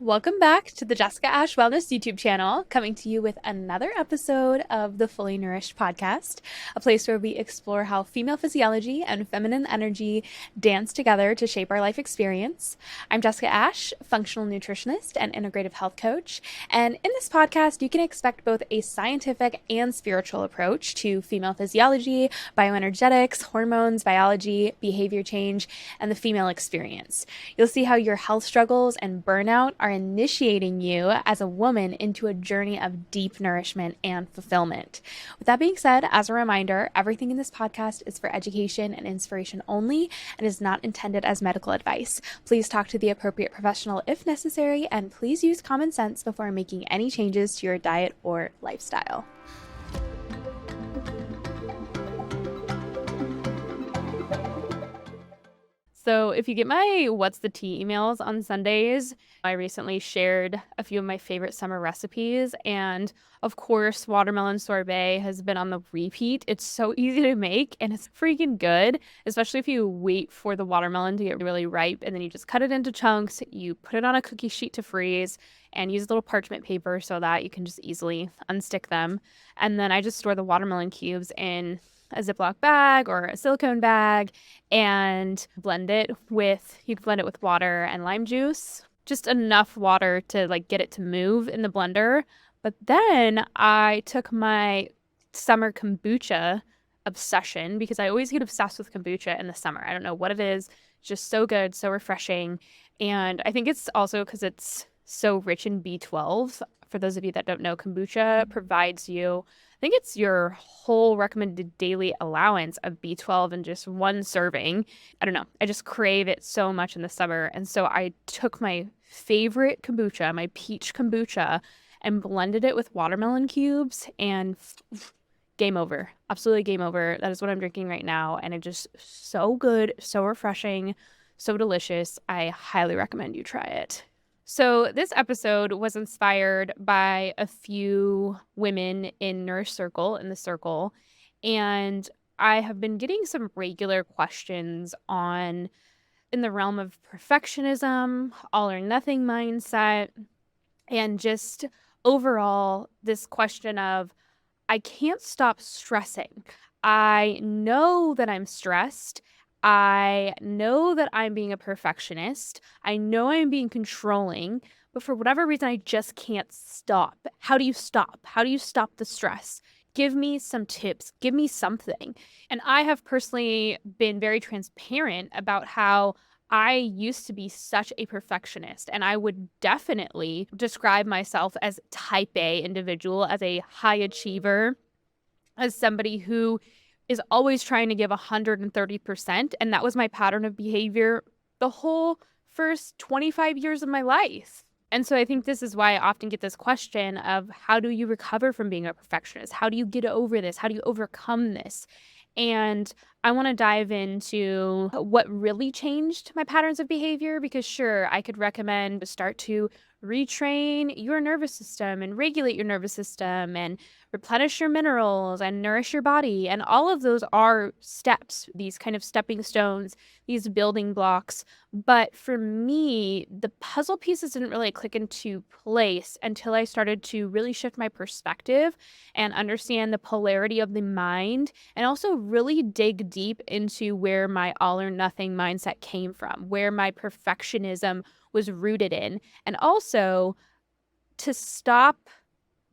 Welcome back to the Jessica Ash Wellness YouTube channel, coming to you with another episode of the Fully Nourished Podcast, a place where we explore how female physiology and feminine energy dance together to shape our life experience. I'm Jessica Ash, functional nutritionist and integrative health coach, and in this podcast, you can expect both a scientific and spiritual approach to female physiology, bioenergetics, hormones, biology, behavior change, and the female experience. You'll see how your health struggles and burnout are initiating you as a woman into a journey of deep nourishment and fulfillment. With that being said, as a reminder, everything in this podcast is for education and inspiration only and is not intended as medical advice. Please talk to the appropriate professional if necessary, and please use common sense before making any changes to your diet or lifestyle. So if you get my What's the Tea emails on Sundays, I recently shared a few of my favorite summer recipes. And of course, watermelon sorbet has been on the repeat. It's so easy to make and it's freaking good, especially if you wait for the watermelon to get really ripe and then you just cut it into chunks. You put it on a cookie sheet to freeze and use a little parchment paper so that you can just easily unstick them. And then I just store the watermelon cubes in a Ziploc bag or a silicone bag and you blend it with water and lime juice, just enough water to get it to move in the blender. But then I took my summer kombucha obsession, because I always get obsessed with kombucha in the summer. I don't know what it is, just so good, so refreshing. And I think it's also because it's so rich in B12. For those of you that don't know, kombucha provides you, I think it's your whole recommended daily allowance of B12 in just one serving. I don't know. I just crave it so much in the summer. And so I took my favorite kombucha, my peach kombucha, and blended it with watermelon cubes and game over. Absolutely game over. That is what I'm drinking right now. And it's just so good, so refreshing, so delicious. I highly recommend you try it. So this episode was inspired by a few women in Nourish Circle, in the circle, and I have been getting some regular questions in the realm of perfectionism, all or nothing mindset, and just overall this question of, I can't stop stressing. I know that I'm stressed. I know that I'm being a perfectionist. I know I'm being controlling, but for whatever reason, I just can't stop. How do you stop? How do you stop the stress? Give me some tips. Give me something. And I have personally been very transparent about how I used to be such a perfectionist, and I would definitely describe myself as type A individual, as a high achiever, as somebody who is always trying to give 130%. And that was my pattern of behavior the whole first 25 years of my life. And so I think this is why I often get this question of, how do you recover from being a perfectionist? How do you get over this? How do you overcome this? And I want to dive into what really changed my patterns of behavior, because sure, I could recommend to start to retrain your nervous system and regulate your nervous system and replenish your minerals and nourish your body. And all of those are steps, these kind of stepping stones, these building blocks. But for me, the puzzle pieces didn't really click into place until I started to really shift my perspective and understand the polarity of the mind, and also really dig deep into where my all or nothing mindset came from, where my perfectionism was rooted in, and also to stop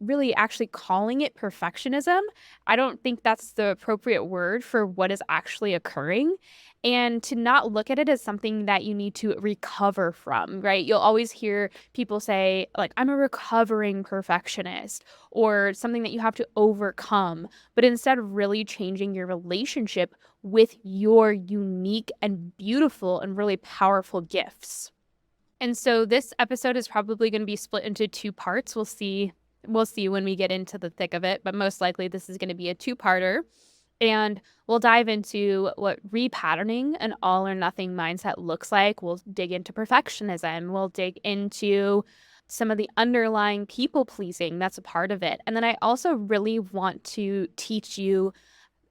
really actually calling it perfectionism. I don't think that's the appropriate word for what is actually occurring, and to not look at it as something that you need to recover from, right? You'll always hear people say, I'm a recovering perfectionist, or something that you have to overcome, but instead really changing your relationship with your unique and beautiful and really powerful gifts. And so this episode is probably going to be split into two parts. We'll see when we get into the thick of it, but most likely this is going to be a two-parter. And we'll dive into what repatterning an all or nothing mindset looks like. We'll dig into perfectionism. We'll dig into some of the underlying people pleasing that's a part of it. And then I also really want to teach you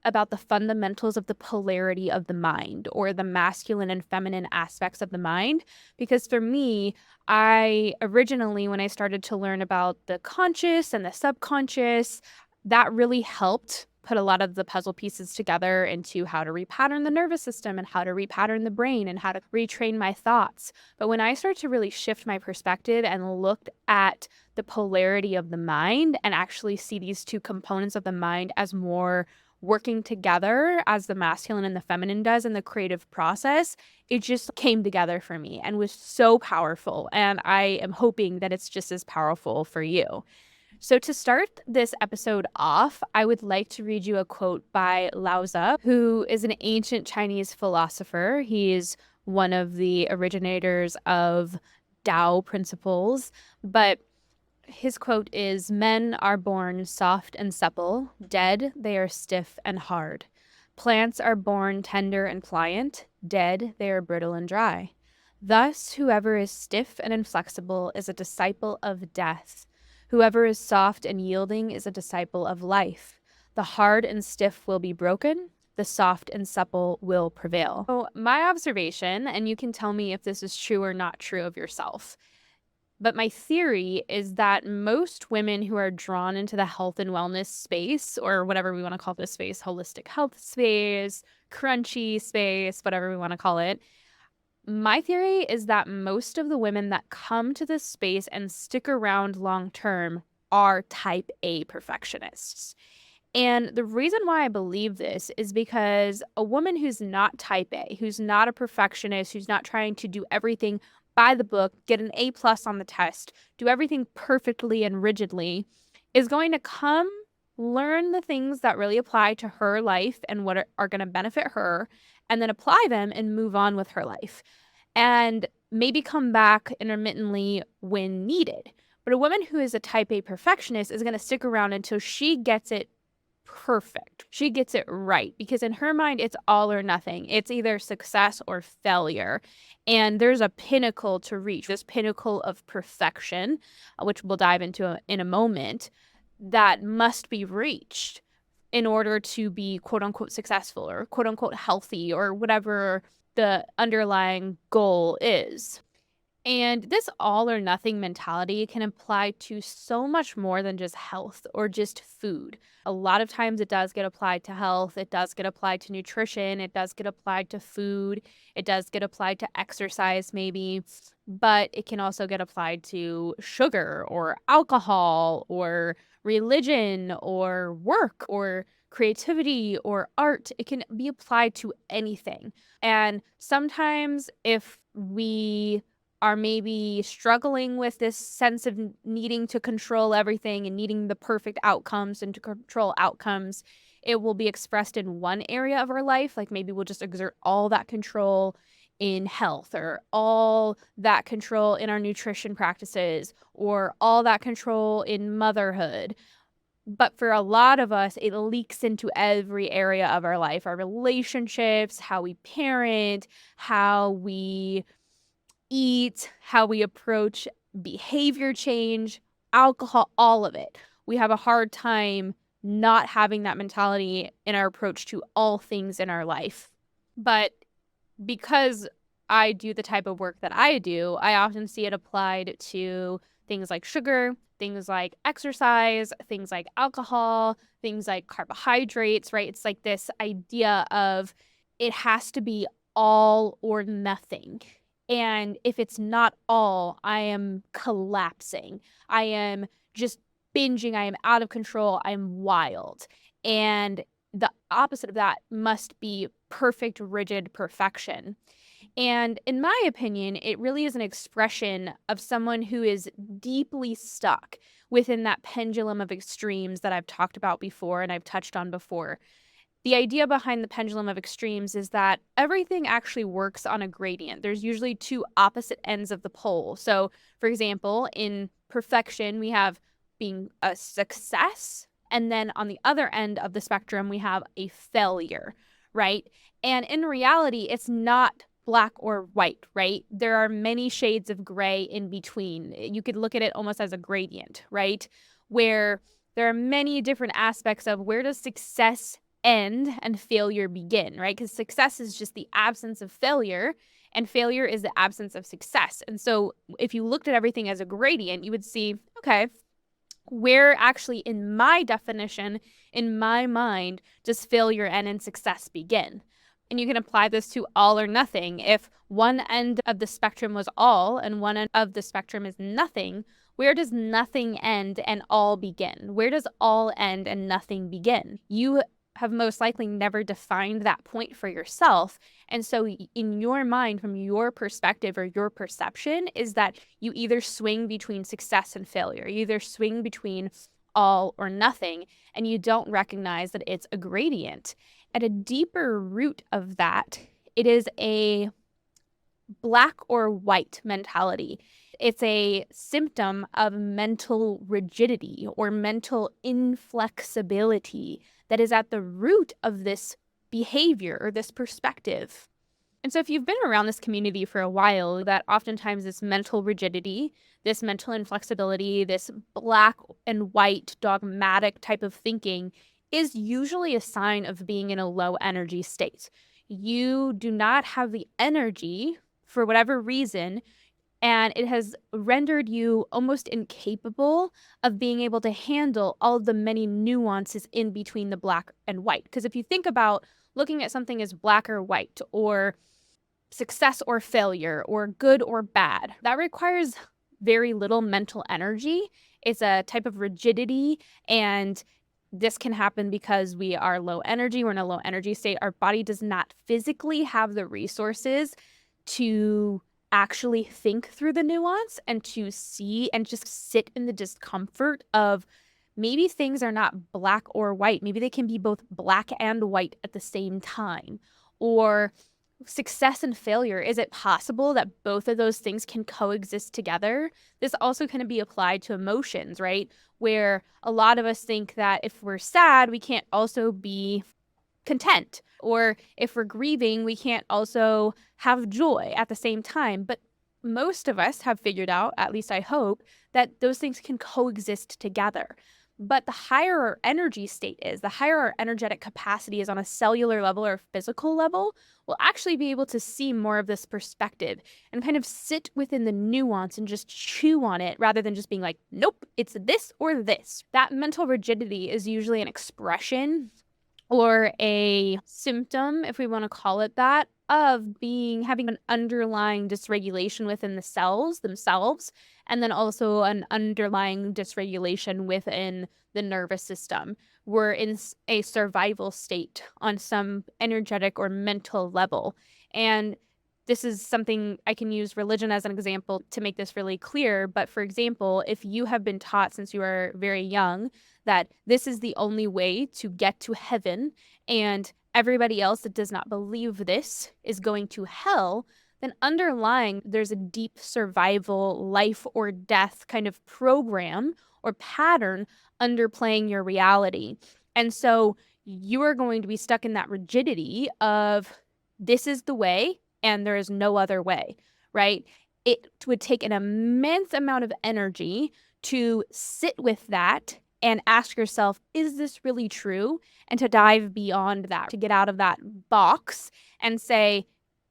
about the fundamentals of the polarity of the mind, or the masculine and feminine aspects of the mind. Because for me, I originally, when I started to learn about the conscious and the subconscious, that really helped put a lot of the puzzle pieces together into how to repattern the nervous system and how to repattern the brain and how to retrain my thoughts. But when I started to really shift my perspective and looked at the polarity of the mind and actually see these two components of the mind as more working together as the masculine and the feminine does in the creative process, it just came together for me and was so powerful. And I am hoping that it's just as powerful for you. So, to start this episode off, I would like to read you a quote by Lao Tzu, who is an ancient Chinese philosopher. He is one of the originators of Tao principles, but his quote is, "Men are born soft and supple, dead they are stiff and hard. Plants are born tender and pliant, dead they are brittle and dry. Thus, whoever is stiff and inflexible is a disciple of death. Whoever is soft and yielding is a disciple of life. The hard and stiff will be broken, the soft and supple will prevail." So, my observation, and you can tell me if this is true or not true of yourself, but my theory is that most women who are drawn into the health and wellness space, or whatever we want to call this space, holistic health space, crunchy space, whatever we want to call it, my theory is that most of the women that come to this space and stick around long term are type A perfectionists. And the reason why I believe this is because a woman who's not type A, who's not a perfectionist, who's not trying to do everything by the book, get an A plus on the test, do everything perfectly and rigidly, is going to come learn the things that really apply to her life and what are going to benefit her, and then apply them and move on with her life. And maybe come back intermittently when needed. But a woman who is a type A perfectionist is going to stick around until she gets it perfect. She gets it right, because in her mind, it's all or nothing. It's either success or failure. And there's a pinnacle to reach, this pinnacle of perfection, which we'll dive into in a moment, that must be reached in order to be quote unquote successful or quote unquote healthy or whatever the underlying goal is. And this all or nothing mentality can apply to so much more than just health or just food. A lot of times it does get applied to health, it does get applied to nutrition, it does get applied to food, it does get applied to exercise maybe, but it can also get applied to sugar or alcohol or religion or work or creativity or art. It can be applied to anything. And sometimes if we are maybe struggling with this sense of needing to control everything and needing the perfect outcomes and to control outcomes, it will be expressed in one area of our life. Like maybe we'll just exert all that control in health, or all that control in our nutrition practices, or all that control in motherhood. But for a lot of us, it leaks into every area of our life, our relationships, how we parent, how we eat, how we approach behavior change, alcohol, all of it. We have a hard time not having that mentality in our approach to all things in our life. But because I do the type of work that I do, I often see it applied to things like sugar, things like exercise, things like alcohol, things like carbohydrates, right? It's like this idea of it has to be all or nothing. And if it's not all, I am collapsing. I am just binging. I am out of control. I'm wild. And the opposite of that must be perfect, rigid perfection. And in my opinion, it really is an expression of someone who is deeply stuck within that pendulum of extremes that I've talked about before and I've touched on before. The idea behind the pendulum of extremes is that everything actually works on a gradient. There's usually two opposite ends of the pole. So, for example, in perfection, we have being a success, and then on the other end of the spectrum, we have a failure, right? And in reality, it's not black or white, right? There are many shades of gray in between. You could look at it almost as a gradient, right? Where there are many different aspects of where does success end and failure begin, right? Because success is just the absence of failure, and failure is the absence of success. And so if you looked at everything as a gradient, you would see, okay, where actually in my definition, in my mind, does failure end and success begin? And you can apply this to all or nothing. If one end of the spectrum was all and one end of the spectrum is nothing, where does nothing end and all begin? Where does all end and nothing begin? You have most likely never defined that point for yourself. And so in your mind, from your perspective or your perception, is that you either swing between success and failure. You either swing between all or nothing, and you don't recognize that it's a gradient. At a deeper root of that, it is a black or white mentality. It's a symptom of mental rigidity or mental inflexibility that is at the root of this behavior or this perspective. And so if you've been around this community for a while, that oftentimes this mental rigidity, this mental inflexibility, this black and white dogmatic type of thinking is usually a sign of being in a low energy state. You do not have the energy for whatever reason, and it has rendered you almost incapable of being able to handle all of the many nuances in between the black and white. Because if you think about looking at something as black or white, or success or failure, or good or bad, that requires very little mental energy. It's a type of rigidity, and this can happen because we are low energy. We're in a low energy state. Our body does not physically have the resources to actually think through the nuance and to see and just sit in the discomfort of maybe things are not black or white. Maybe they can be both black and white at the same time. Or success and failure. Is it possible that both of those things can coexist together? This also can be applied to emotions, right? Where a lot of us think that if we're sad, we can't also be content. Or if we're grieving, we can't also have joy at the same time. But most of us have figured out, at least I hope, that those things can coexist together. But the higher our energy state is, the higher our energetic capacity is on a cellular level or physical level, we'll actually be able to see more of this perspective and kind of sit within the nuance and just chew on it rather than just being like, nope, it's this or this. That mental rigidity is usually an expression or a symptom, if we want to call it that, of having an underlying dysregulation within the cells themselves, and then also an underlying dysregulation within the nervous system. We're in a survival state on some energetic or mental level. And this is something I can use religion as an example to make this really clear. But for example, if you have been taught since you are very young that this is the only way to get to heaven, and everybody else that does not believe this is going to hell, then underlying there's a deep survival, life or death kind of program or pattern underplaying your reality. And so you are going to be stuck in that rigidity of this is the way and there is no other way, right? It would take an immense amount of energy to sit with that and ask yourself, is this really true? And to dive beyond that, to get out of that box and say,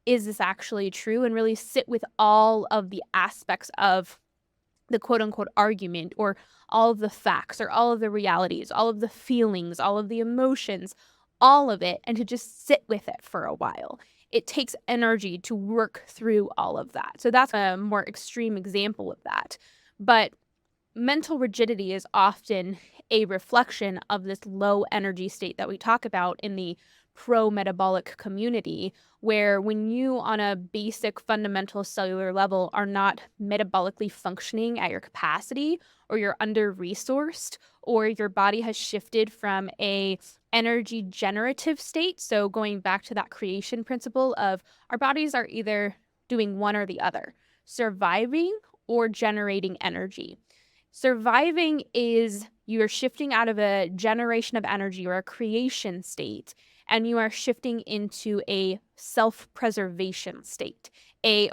is this actually true? And really sit with all of the aspects of the quote unquote argument, or all of the facts, or all of the realities, all of the feelings, all of the emotions, all of it, and to just sit with it for a while. It takes energy to work through all of that. So that's a more extreme example of that. But mental rigidity is often a reflection of this low energy state that we talk about in the pro-metabolic community, where when you on a basic fundamental cellular level are not metabolically functioning at your capacity, or you're under-resourced, or your body has shifted from a energy generative state, so going back to that creation principle of our bodies are either doing one or the other, surviving or generating energy. Surviving is you're shifting out of a generation of energy or a creation state, and you are shifting into a self-preservation state. I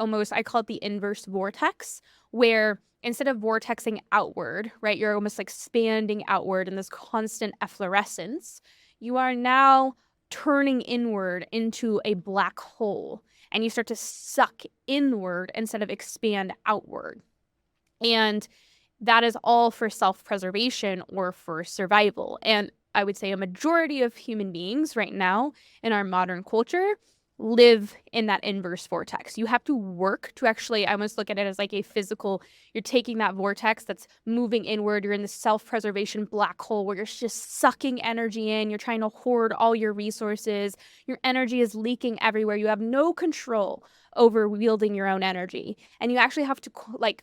call it the inverse vortex, where instead of vortexing outward, right, you're almost like expanding outward in this constant efflorescence. you are now turning inward into a black hole, and you start to suck inward instead of expand outward. And that is all for self-preservation or for survival. And I would say a majority of human beings right now in our modern culture live in that inverse vortex. You have to work to actually, I almost look at it as like a physical, you're taking that vortex that's moving inward, you're in the self-preservation black hole where you're just sucking energy in, you're trying to hoard all your resources, your energy is leaking everywhere, you have no control over wielding your own energy. And you actually have to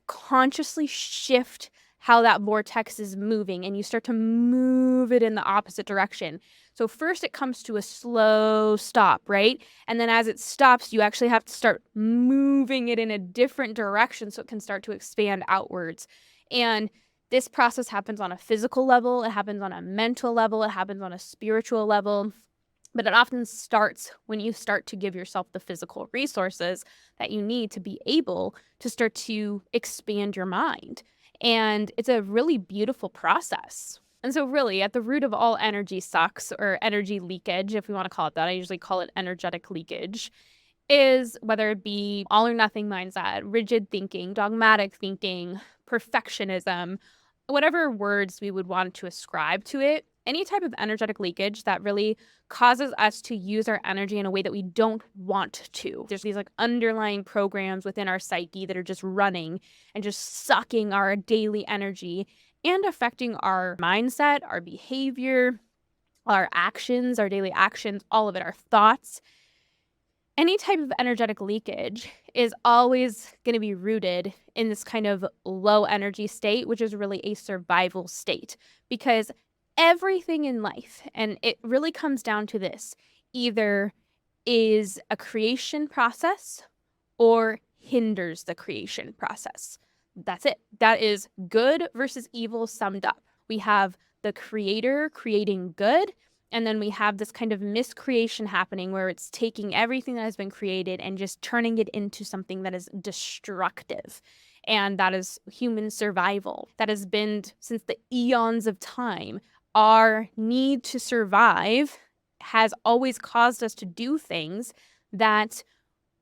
consciously shift how that vortex is moving, and you start to move it in the opposite direction. So first it comes to a slow stop, right? And then as it stops, you actually have to start moving it in a different direction so it can start to expand outwards. And this process happens on a physical level, it happens on a mental level, it happens on a spiritual level. But it often starts when you start to give yourself the physical resources that you need to be able to start to expand your mind. And it's a really beautiful process. And so really at the root of all energy sucks, or energy leakage, if we want to call it that, I usually call it energetic leakage, is whether it be all or nothing mindset, rigid thinking, dogmatic thinking, perfectionism, whatever words we would want to ascribe to it, any type of energetic leakage that really causes us to use our energy in a way that we don't want to. There's these like underlying programs within our psyche that are just running and just sucking our daily energy and affecting our mindset, our behavior, our actions, our daily actions, all of it, our thoughts. Any type of energetic leakage is always going to be rooted in this kind of low energy state, which is really a survival state, because everything in life, and it really comes down to this, either is a creation process or hinders the creation process. That's it. That is good versus evil summed up. We have the creator creating good, and then we have this kind of miscreation happening where it's taking everything that has been created and just turning it into something that is destructive. And that is human survival. That has been since the eons of time. Our need to survive has always caused us to do things that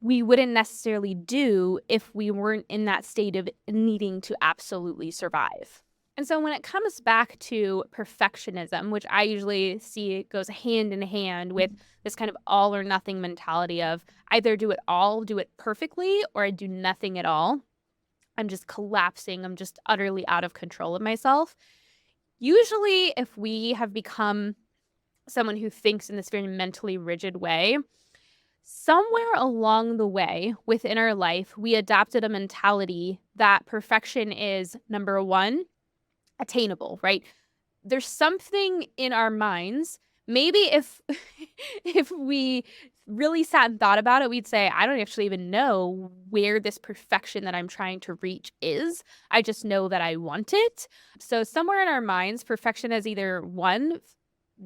we wouldn't necessarily do if we weren't in that state of needing to absolutely survive. And so when it comes back to perfectionism, which I usually see goes hand in hand with this kind of all or nothing mentality of either do it all, do it perfectly, or I do nothing at all. I'm just collapsing. I'm just utterly out of control of myself. Usually, if we have become someone who thinks in this very mentally rigid way, somewhere along the way within our life, we adopted a mentality that perfection is, number one, attainable, right? There's something in our minds. Maybe if if we really sat and thought about it, we'd say, I don't actually even know where this perfection that I'm trying to reach is. I just know that I want it. So somewhere in our minds, perfection has either one,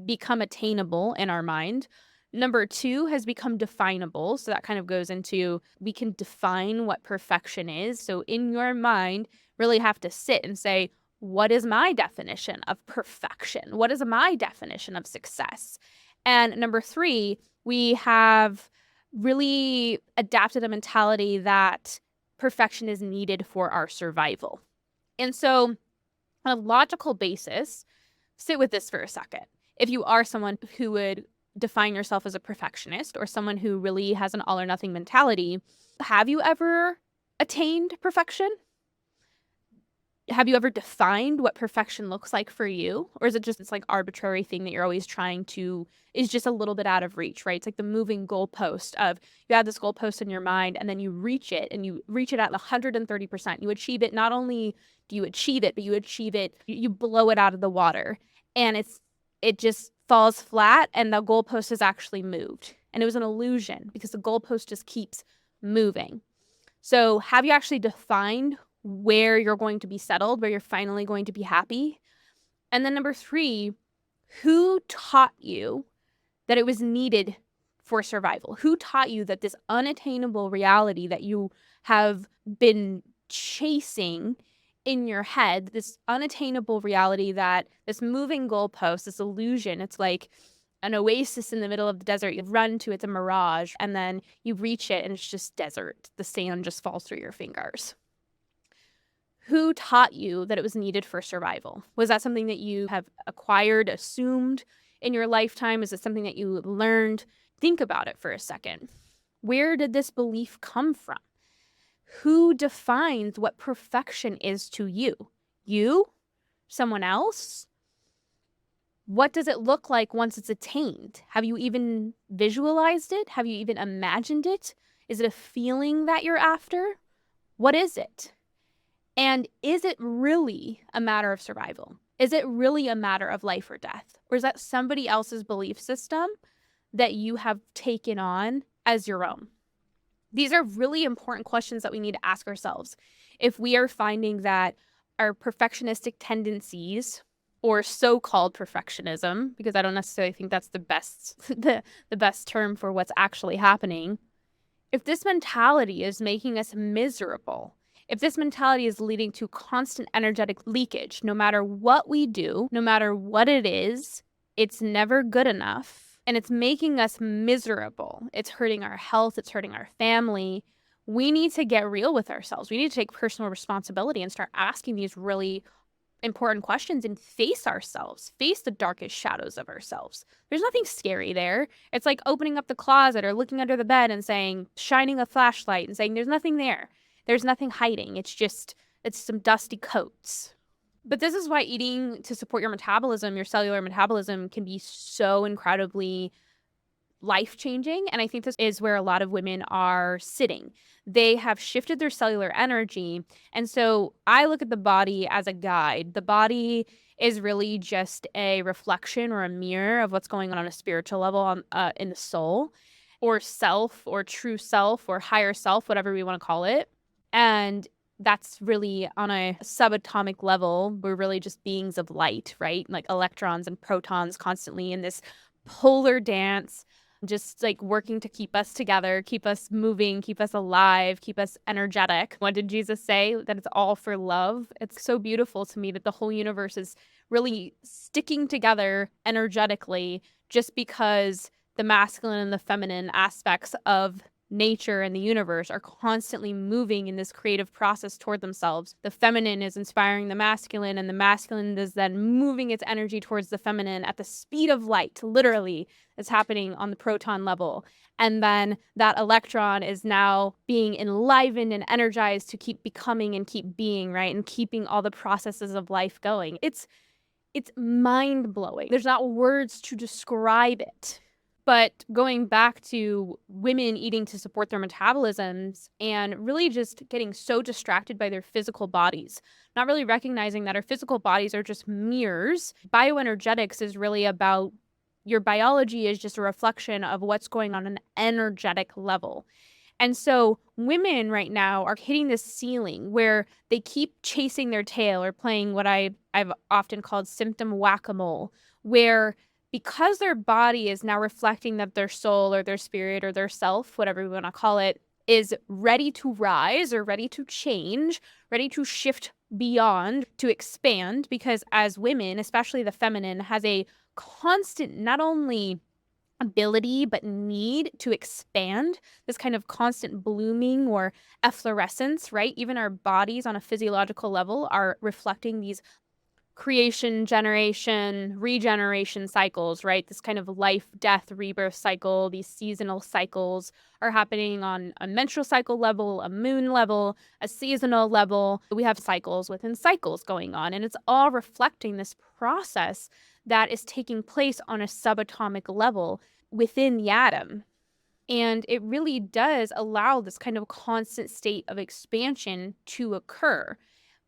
become attainable in our mind. Number two has become definable. So that kind of goes into we can define what perfection is. So in your mind, really have to sit and say, what is my definition of perfection? What is my definition of success? And number three, we have really adapted a mentality that perfection is needed for our survival. And so on a logical basis, sit with this for a second. If you are someone who would define yourself as a perfectionist or someone who really has an all or nothing mentality, have you ever attained perfection? Have you ever defined what perfection looks like for you? Or is it just this like arbitrary thing that you're always trying to, is just a little bit out of reach, right? It's like the moving goalpost of you have this goalpost in your mind and then you reach it and you reach it at 130%. You achieve it. Not only do you achieve it, but you achieve it, you blow it out of the water and it just falls flat and the goalpost is actually moved. And it was an illusion because the goalpost just keeps moving. So have you actually defined where you're going to be settled, where you're finally going to be happy? And then number three, who taught you that it was needed for survival? Who taught you that this unattainable reality that you have been chasing in your head, this unattainable reality, that this moving goalpost, this illusion, it's like an oasis in the middle of the desert. You run to it's a mirage, and then you reach it and it's just desert. The sand just falls through your fingers. Who taught you that it was needed for survival? Was that something that you have acquired, assumed in your lifetime? Is it something that you learned? Think about it for a second. Where did this belief come from? Who defines what perfection is to you? You? Someone else? What does it look like once it's attained? Have you even visualized it? Have you even imagined it? Is it a feeling that you're after? What is it? And is it really a matter of survival? Is it really a matter of life or death? Or is that somebody else's belief system that you have taken on as your own? These are really important questions that we need to ask ourselves. If we are finding that our perfectionistic tendencies, or so-called perfectionism, because I don't necessarily think that's the best the best term for what's actually happening, if this mentality is making us miserable, if this mentality is leading to constant energetic leakage, no matter what we do, no matter what it is, it's never good enough, and it's making us miserable. It's hurting our health, it's hurting our family. We need to get real with ourselves. We need to take personal responsibility and start asking these really important questions and face ourselves, face the darkest shadows of ourselves. There's nothing scary there. It's like opening up the closet or looking under the bed and shining a flashlight and saying, there's nothing there. There's nothing hiding. It's some dusty coats. But this is why eating to support your metabolism, your cellular metabolism, can be so incredibly life-changing. And I think this is where a lot of women are sitting. They have shifted their cellular energy. And so I look at the body as a guide. The body is really just a reflection or a mirror of what's going on a spiritual level in the soul, or self, or true self, or higher self, whatever we want to call it. And that's really on a subatomic level. We're really just beings of light, right? Like electrons and protons constantly in this polar dance, just like working to keep us together, keep us moving, keep us alive, keep us energetic. What did Jesus say? That it's all for love. It's so beautiful to me that the whole universe is really sticking together energetically just because the masculine and the feminine aspects of nature and the universe are constantly moving in this creative process toward themselves. The feminine is inspiring the masculine, and the masculine is then moving its energy towards the feminine at the speed of light, literally, is happening on the proton level. And then that electron is now being enlivened and energized to keep becoming and keep being, right? And keeping all the processes of life going. It's mind-blowing. There's not words to describe it. But going back to women eating to support their metabolisms and really just getting so distracted by their physical bodies, not really recognizing that our physical bodies are just mirrors. Bioenergetics is really about your biology is just a reflection of what's going on an energetic level. And so women right now are hitting this ceiling where they keep chasing their tail or playing what I've often called symptom whack-a-mole, where because their body is now reflecting that their soul or their spirit or their self, whatever we want to call it, is ready to rise or ready to change, ready to shift beyond, to expand, because as women, especially the feminine, has a constant, not only ability, but need to expand, this kind of constant blooming or efflorescence, right? Even our bodies on a physiological level are reflecting these creation, generation, regeneration cycles, right? This kind of life, death, rebirth cycle, these seasonal cycles are happening on a menstrual cycle level, a moon level, a seasonal level. We have cycles within cycles going on, and it's all reflecting this process that is taking place on a subatomic level within the atom. And it really does allow this kind of constant state of expansion to occur.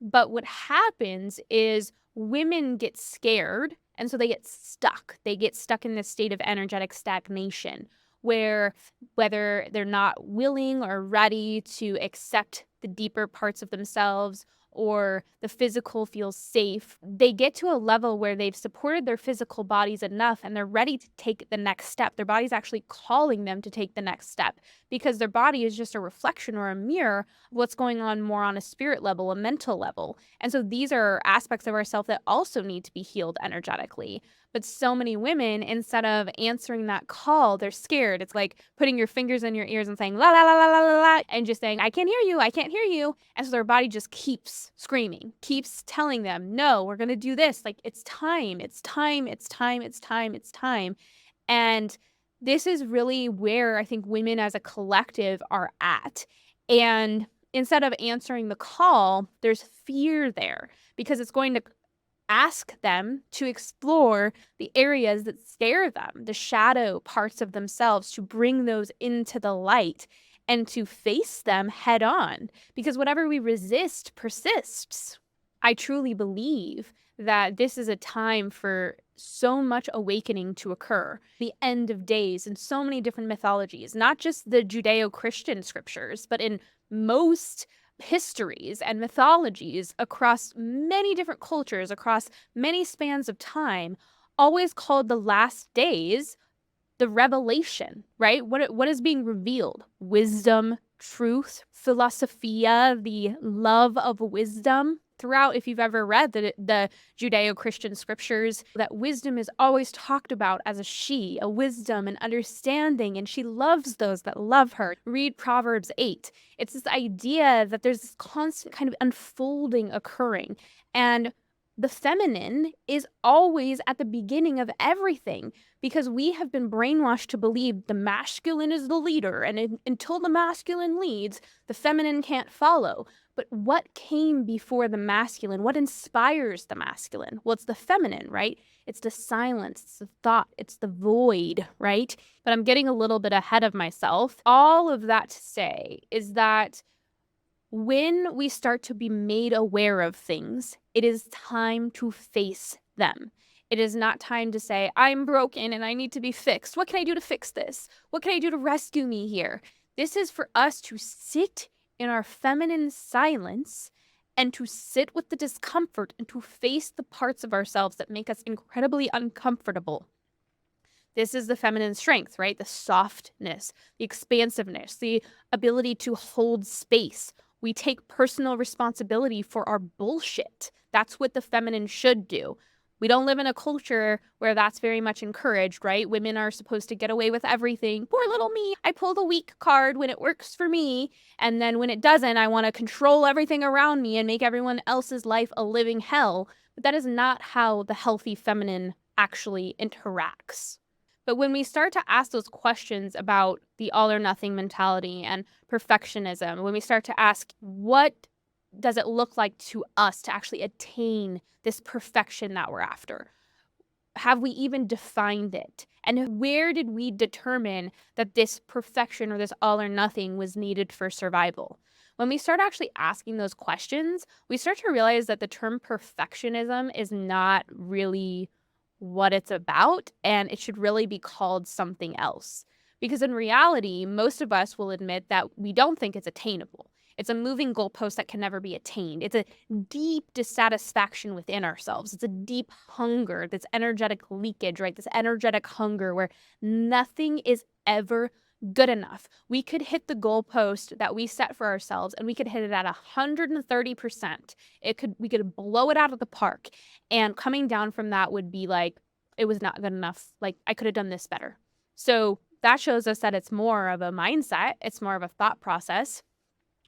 But what happens is women get scared, and so they get stuck. They get stuck in this state of energetic stagnation, where whether they're not willing or ready to accept the deeper parts of themselves or the physical feels safe, they get to a level where they've supported their physical bodies enough and they're ready to take the next step. Their body's actually calling them to take the next step because their body is just a reflection or a mirror of what's going on more on a spirit level, a mental level. And so these are aspects of ourself that also need to be healed energetically. But so many women, instead of answering that call, they're scared. It's like putting your fingers in your ears and saying, la, la, la, la, la, la, la, and just saying, I can't hear you. I can't hear you. And so their body just keeps screaming, keeps telling them, no, we're going to do this. Like, it's time, it's time, it's time, it's time, it's time. And this is really where I think women as a collective are at. And instead of answering the call, there's fear there because it's going to ask them to explore the areas that scare them, the shadow parts of themselves, to bring those into the light and to face them head on, because whatever we resist persists. I truly believe that this is a time for so much awakening to occur, the end of days in so many different mythologies, not just the Judeo-Christian scriptures, but in most histories and mythologies across many different cultures, across many spans of time, always called the last days the revelation, right? What is being revealed? Wisdom, truth, philosophia, the love of wisdom. Throughout, if you've ever read the Judeo-Christian scriptures, that wisdom is always talked about as a she, a wisdom and understanding, and she loves those that love her. Read Proverbs 8. It's this idea that there's this constant kind of unfolding occurring, and the feminine is always at the beginning of everything, because we have been brainwashed to believe the masculine is the leader, and until the masculine leads, the feminine can't follow. But what came before the masculine? What inspires the masculine? Well, it's the feminine, right? It's the silence, it's the thought, it's the void, right? But I'm getting a little bit ahead of myself. All of that to say is that when we start to be made aware of things, it is time to face them. It is not time to say, I'm broken and I need to be fixed. What can I do to fix this? What can I do to rescue me here? This is for us to sit in our feminine silence and to sit with the discomfort and to face the parts of ourselves that make us incredibly uncomfortable. This is the feminine strength, right? The softness, the expansiveness, the ability to hold space. We take personal responsibility for our bullshit. That's what the feminine should do. We don't live in a culture where that's very much encouraged, right? Women are supposed to get away with everything. Poor little me. I pull the weak card when it works for me. And then when it doesn't, I want to control everything around me and make everyone else's life a living hell. But that is not how the healthy feminine actually interacts. But when we start to ask those questions about the all or nothing mentality and perfectionism, when we start to ask, what does it look like to us to actually attain this perfection that we're after? Have we even defined it? And where did we determine that this perfection or this all or nothing was needed for survival? When we start actually asking those questions, we start to realize that the term perfectionism is not really what it's about, and it should really be called something else. Because in reality, most of us will admit that we don't think it's attainable. It's a moving goalpost that can never be attained. It's a deep dissatisfaction within ourselves. It's a deep hunger, this energetic leakage, right? This energetic hunger where nothing is ever good enough. We could hit the goalpost that we set for ourselves and we could hit it at 130%. We could blow it out of the park. And coming down from that would be like, it was not good enough. Like, I could have done this better. So that shows us that it's more of a mindset. It's more of a thought process.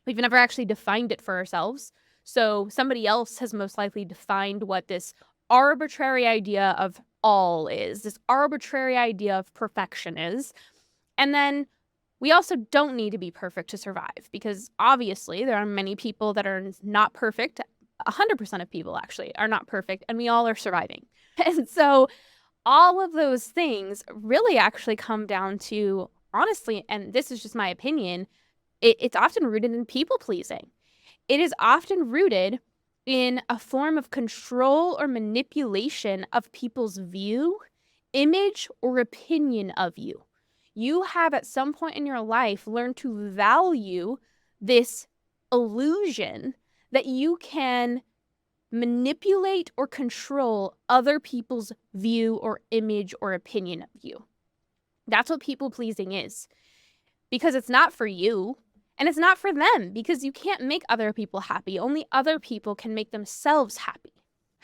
We've never actually defined it for ourselves. So somebody else has most likely defined what this arbitrary idea of all is, this arbitrary idea of perfection is. And then we also don't need to be perfect to survive, because obviously there are many people that are not perfect. 100% of people actually are not perfect, and we all are surviving. And so all of those things really actually come down to, honestly, and this is just my opinion, it's often rooted in people pleasing. It is often rooted in a form of control or manipulation of people's view, image, or opinion of you. You have at some point in your life learned to value this illusion that you can manipulate or control other people's view or image or opinion of you. That's what people pleasing is. Because it's not for you. And it's not for them, because you can't make other people happy. Only other people can make themselves happy.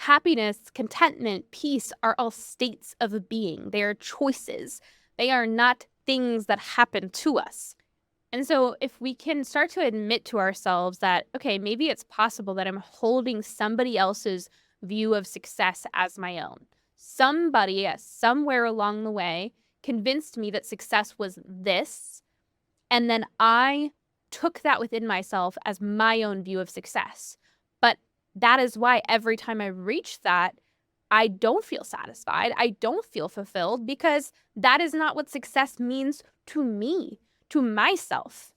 Happiness, contentment, peace are all states of a being. They are choices. They are not things that happen to us. And so if we can start to admit to ourselves that, okay, maybe it's possible that I'm holding somebody else's view of success as my own. Somebody somewhere along the way convinced me that success was this, and then I took that within myself as my own view of success. But that is why every time I reach that, I don't feel satisfied. I don't feel fulfilled because that is not what success means to me, to myself.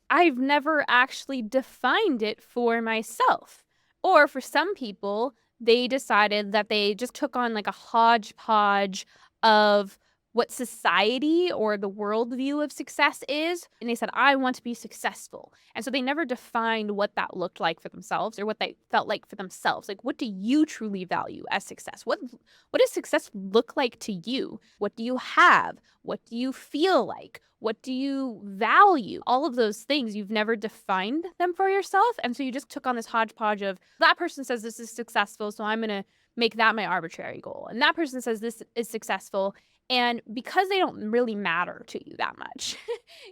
I've never actually defined it for myself. Or for some people, they decided that they just took on like a hodgepodge of what society or the worldview of success is. And they said, I want to be successful. And so they never defined what that looked like for themselves or what they felt like for themselves. Like, what do you truly value as success? What does success look like to you? What do you have? What do you feel like? What do you value? All of those things, you've never defined them for yourself. And so you just took on this hodgepodge of that person says this is successful, so I'm going to make that my arbitrary goal. And that person says this is successful. And because they don't really matter to you that much,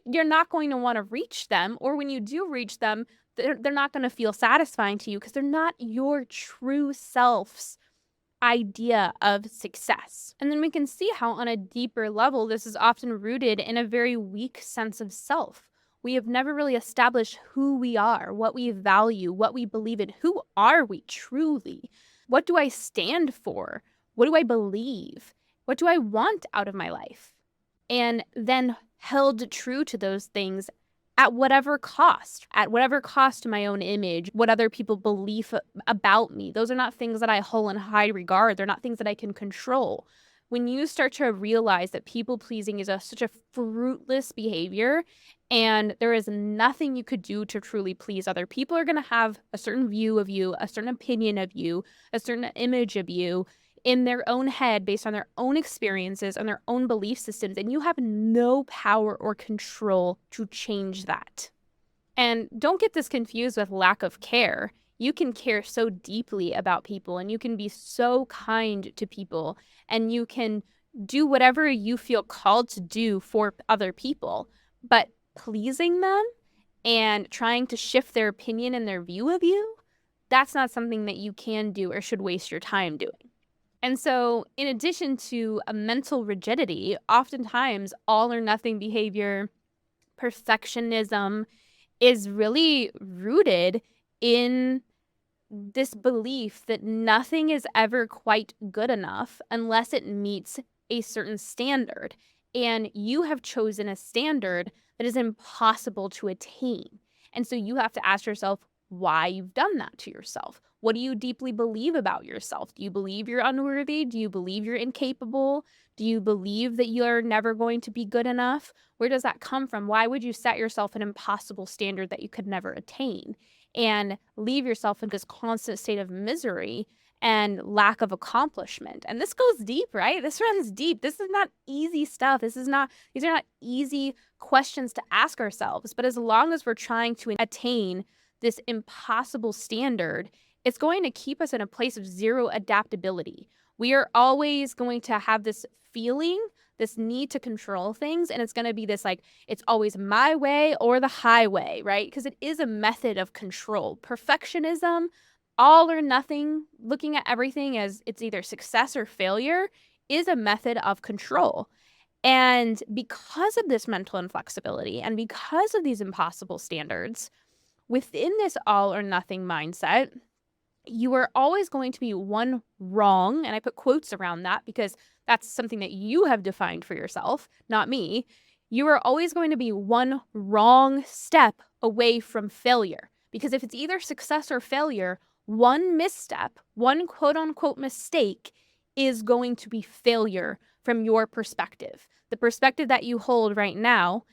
you're not going to want to reach them. Or when you do reach them, they're not going to feel satisfying to you because they're not your true self's idea of success. And then we can see how on a deeper level, this is often rooted in a very weak sense of self. We have never really established who we are, what we value, what we believe in. Who are we truly? What do I stand for? What do I believe? What do I want out of my life? And then held true to those things at whatever cost to my own image, what other people believe about me. Those are not things that I hold in high regard. They're not things that I can control. When you start to realize that people pleasing is such a fruitless behavior and there is nothing you could do to truly please other people, are going to have a certain view of you, a certain opinion of you, a certain image of you in their own head based on their own experiences and their own belief systems, and you have no power or control to change that. And don't get this confused with lack of care. You can care so deeply about people and you can be so kind to people and you can do whatever you feel called to do for other people. But pleasing them and trying to shift their opinion and their view of you, that's not something that you can do or should waste your time doing. And so, in addition to a mental rigidity, oftentimes all or nothing behavior, perfectionism, is really rooted in this belief that nothing is ever quite good enough unless it meets a certain standard. And you have chosen a standard that is impossible to attain. And so you have to ask yourself why you've done that to yourself. What do you deeply believe about yourself? Do you believe you're unworthy? Do you believe you're incapable? Do you believe that you're never going to be good enough? Where does that come from? Why would you set yourself an impossible standard that you could never attain and leave yourself in this constant state of misery and lack of accomplishment? And this goes deep, right? This runs deep. This is not easy stuff. These are not easy questions to ask ourselves. But as long as we're trying to attain this impossible standard, it's going to keep us in a place of zero adaptability. We are always going to have this feeling, this need to control things, and it's going to be this like, it's always my way or the highway, right? Because it is a method of control. Perfectionism, all or nothing, looking at everything as it's either success or failure, is a method of control. And because of this mental inflexibility and because of these impossible standards, within this all or nothing mindset, you are always going to be one wrong, and I put quotes around that because that's something that you have defined for yourself, not me. You are always going to be one wrong step away from failure. Because if it's either success or failure, one misstep, one quote unquote mistake is going to be failure from your perspective, the perspective that you hold right now.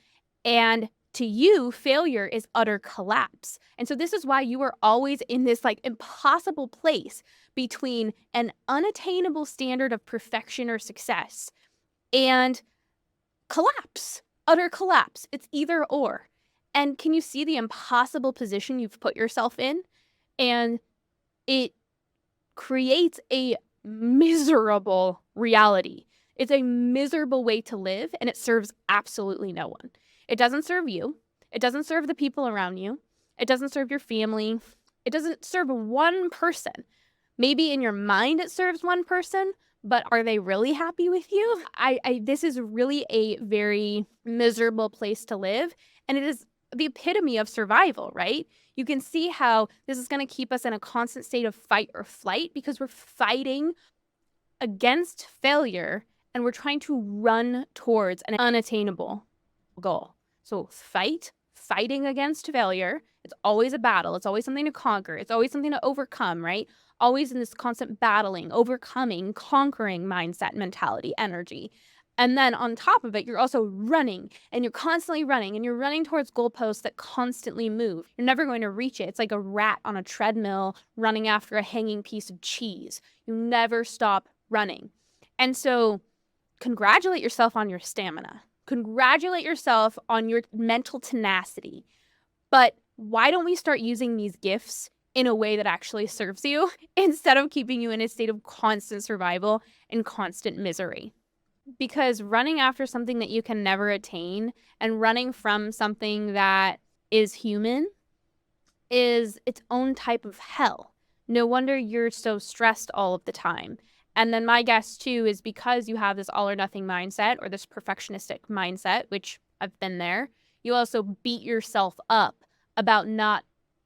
And to you, failure is utter collapse. And so this is why you are always in this like impossible place between an unattainable standard of perfection or success and collapse, utter collapse. It's either or. And can you see the impossible position you've put yourself in? And it creates a miserable reality. It's a miserable way to live, and it serves absolutely no one. It doesn't serve you. It doesn't serve the people around you. It doesn't serve your family. It doesn't serve one person. Maybe in your mind it serves one person, but are they really happy with you? This is really a very miserable place to live, and it is the epitome of survival, right? You can see how this is going to keep us in a constant state of fight or flight because we're fighting against failure and we're trying to run towards an unattainable goal. So fighting against failure. It's always a battle. It's always something to conquer. It's always something to overcome, right? Always in this constant battling, overcoming, conquering mindset, mentality, energy. And then on top of it, you're also running and you're constantly running and you're running towards goalposts that constantly move. You're never going to reach it. It's like a rat on a treadmill running after a hanging piece of cheese. You never stop running. And so congratulate yourself on your stamina. Congratulate yourself on your mental tenacity. But why don't we start using these gifts in a way that actually serves you instead of keeping you in a state of constant survival and constant misery? Because running after something that you can never attain and running from something that is human is its own type of hell. No wonder you're so stressed all of the time. And then my guess too is because you have this all or nothing mindset or this perfectionistic mindset, which I've been there, you also beat yourself up about not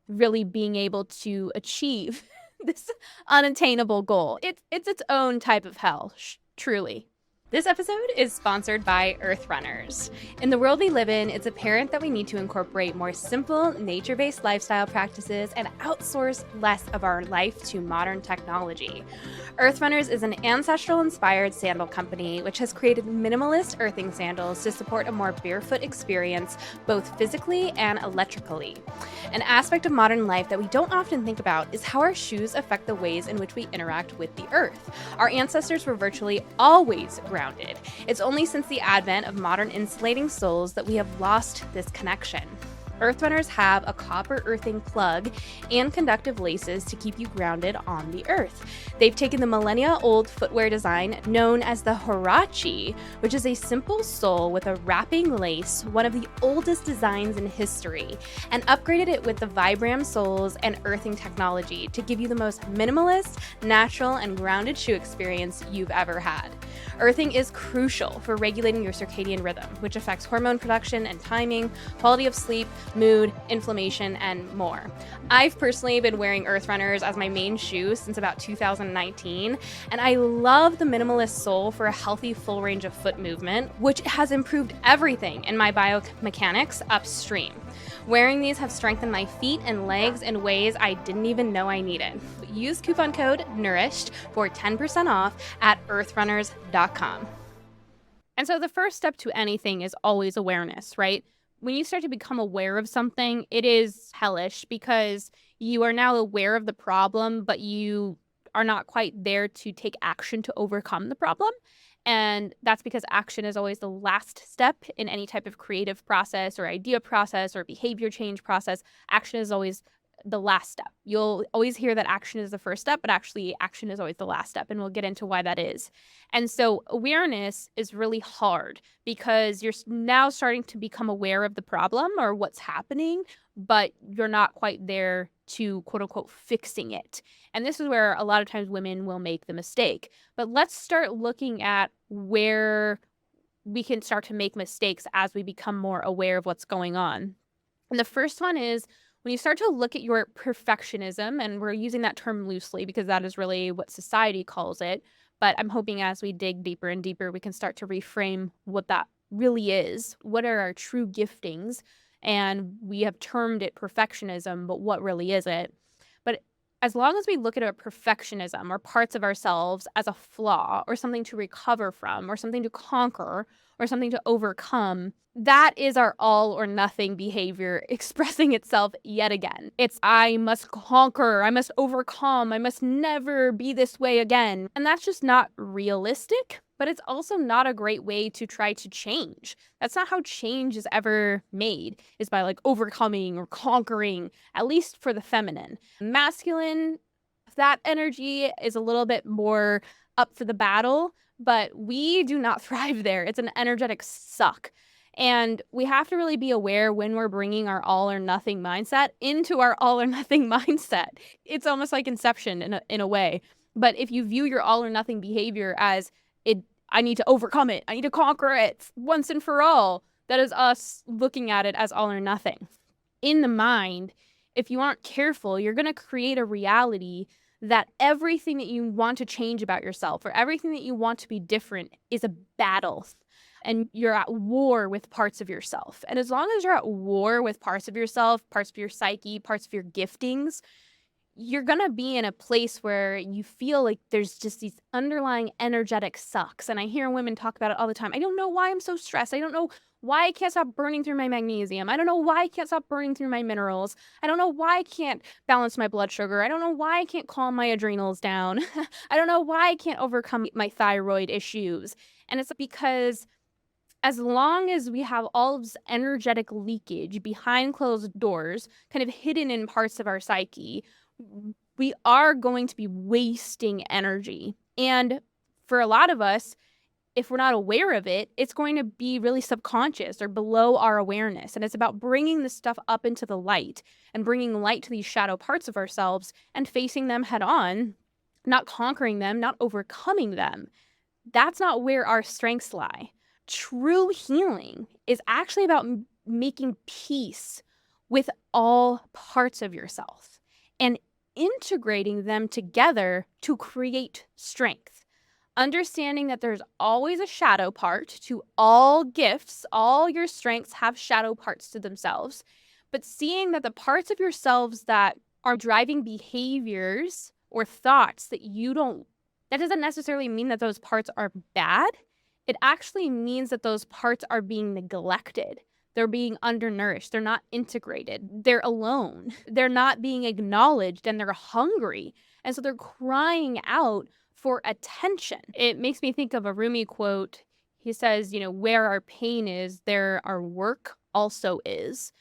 really being able to achieve this unattainable goal. It's its own type of hell, truly. This episode is sponsored by Earth Runners. In the world we live in, it's apparent that we need to incorporate more simple, nature-based lifestyle practices and outsource less of our life to modern technology. Earth Runners is an ancestral-inspired sandal company which has created minimalist earthing sandals to support a more barefoot experience, both physically and electrically. An aspect of modern life that we don't often think about is how our shoes affect the ways in which we interact with the earth. Our ancestors were virtually always grounded. It's only since the advent of modern insulating soles that we have lost this connection. Earth Runners have a copper earthing plug and conductive laces to keep you grounded on the earth. They've taken the millennia-old footwear design known as the Huarache, which is a simple sole with a wrapping lace, one of the oldest designs in history, and upgraded it with the Vibram soles and earthing technology to give you the most minimalist, natural, and grounded shoe experience you've ever had. Earthing is crucial for regulating your circadian rhythm, which affects hormone production and timing, quality of sleep, mood, inflammation, and more. I've personally been wearing Earth Runners as my main shoe since about 2019, and I love the minimalist sole for a healthy full range of foot movement, which has improved everything in my biomechanics upstream. Wearing these have strengthened my feet and legs in ways I didn't even know I needed. Use coupon code NOURISHED for 10% off at earthrunners.com. And so the first step to anything is always awareness, right? When you start to become aware of something, it is hellish because you are now aware of the problem, but you are not quite there to take action to overcome the problem. And that's because action is always the last step in any type of creative process or idea process or behavior change process. Action is always the last step. You'll always hear that action is the first step, but actually action is always the last step. And we'll get into why that is. And so awareness is really hard because you're now starting to become aware of the problem or what's happening, but you're not quite there to quote unquote fixing it. And this is where a lot of times women will make the mistake. But let's start looking at where we can start to make mistakes as we become more aware of what's going on. And the first one is when you start to look at your perfectionism, and we're using that term loosely because that is really what society calls it. But I'm hoping as we dig deeper and deeper, we can start to reframe what that really is. What are our true giftings? And we have termed it perfectionism, but what really is it? But as long as we look at our perfectionism or parts of ourselves as a flaw or something to recover from or something to conquer or something to overcome, that is our all or nothing behavior expressing itself yet again. It's I must conquer, I must overcome, I must never be this way again. And that's just not realistic, but it's also not a great way to try to change. That's not how change is ever made, is by like overcoming or conquering, at least for the feminine. Masculine that energy is a little bit more up for the battle, but we do not thrive there. It's an energetic suck. And we have to really be aware when we're bringing our all or nothing mindset into our all or nothing mindset. It's almost like Inception in a way. But if you view your all or nothing behavior as I need to overcome it, I need to conquer it once and for all, that is us looking at it as all or nothing. In the mind, if you aren't careful, you're going to create a reality that everything that you want to change about yourself or everything that you want to be different is a battle. And you're at war with parts of yourself. And as long as you're at war with parts of yourself, parts of your psyche, parts of your giftings, you're going to be in a place where you feel like there's just these underlying energetic sucks. And I hear women talk about it all the time. I don't know why I'm so stressed. I don't know why I can't stop burning through my magnesium. I don't know why I can't stop burning through my minerals. I don't know why I can't balance my blood sugar. I don't know why I can't calm my adrenals down. I don't know why I can't overcome my thyroid issues. And it's because as long as we have all of this energetic leakage behind closed doors, kind of hidden in parts of our psyche, we are going to be wasting energy. And for a lot of us, if we're not aware of it, it's going to be really subconscious or below our awareness. And it's about bringing this stuff up into the light and bringing light to these shadow parts of ourselves and facing them head on, not conquering them, not overcoming them. That's not where our strengths lie. True healing is actually about making peace with all parts of yourself and integrating them together to create strength. Understanding that there's always a shadow part to all gifts, all your strengths have shadow parts to themselves, but seeing that the parts of yourselves that are driving behaviors or thoughts that that doesn't necessarily mean that those parts are bad. It actually means that those parts are being neglected. They're being undernourished. They're not integrated. They're alone. They're not being acknowledged, and they're hungry. And so they're crying out for attention. It makes me think of a Rumi quote. He says, where our pain is, there our work also is.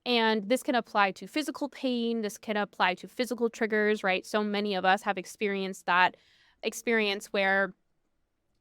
And this can apply to physical pain. This can apply to physical triggers, right? So many of us have experienced that experience where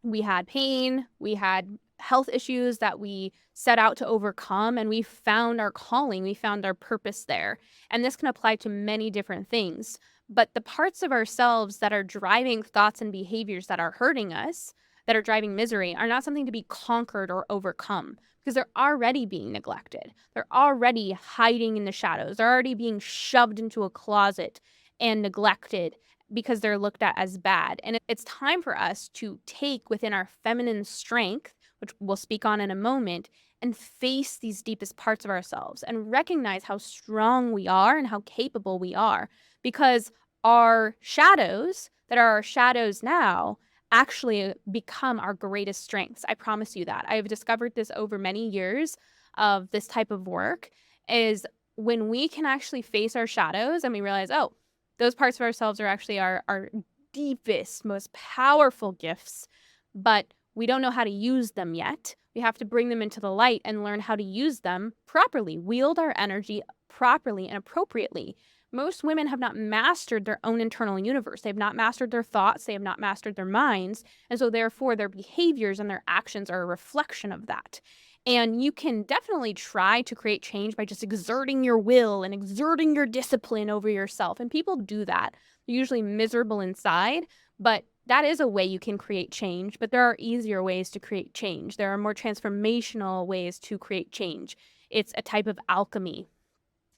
we had pain, we had health issues that we set out to overcome, and we found our calling, we found our purpose there. And this can apply to many different things. But the parts of ourselves that are driving thoughts and behaviors that are hurting us, that are driving misery, are not something to be conquered or overcome because they're already being neglected. They're already hiding in the shadows. They're already being shoved into a closet and neglected because they're looked at as bad. And it's time for us to take within our feminine strength, which we'll speak on in a moment, and face these deepest parts of ourselves and recognize how strong we are and how capable we are. Because our shadows that are our shadows now actually become our greatest strengths. I promise you that. I have discovered this over many years of this type of work, is when we can actually face our shadows and we realize, oh, those parts of ourselves are actually our deepest, most powerful gifts, but we don't know how to use them yet. We have to bring them into the light and learn how to use them properly, wield our energy properly and appropriately. Most women have not mastered their own internal universe. They have not mastered their thoughts. They have not mastered their minds. And so therefore their behaviors and their actions are a reflection of that. And you can definitely try to create change by just exerting your will and exerting your discipline over yourself. And people do that. They're usually miserable inside, but that is a way you can create change. But there are easier ways to create change. There are more transformational ways to create change. It's a type of alchemy.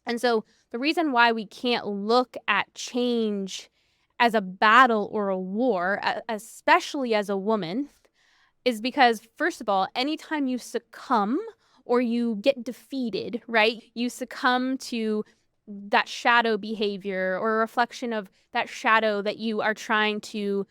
And so the reason why we can't look at change as a battle or a war, especially as a woman, is because, first of all, anytime you succumb or you get defeated, right, you succumb to that shadow behavior or a reflection of that shadow that you are trying to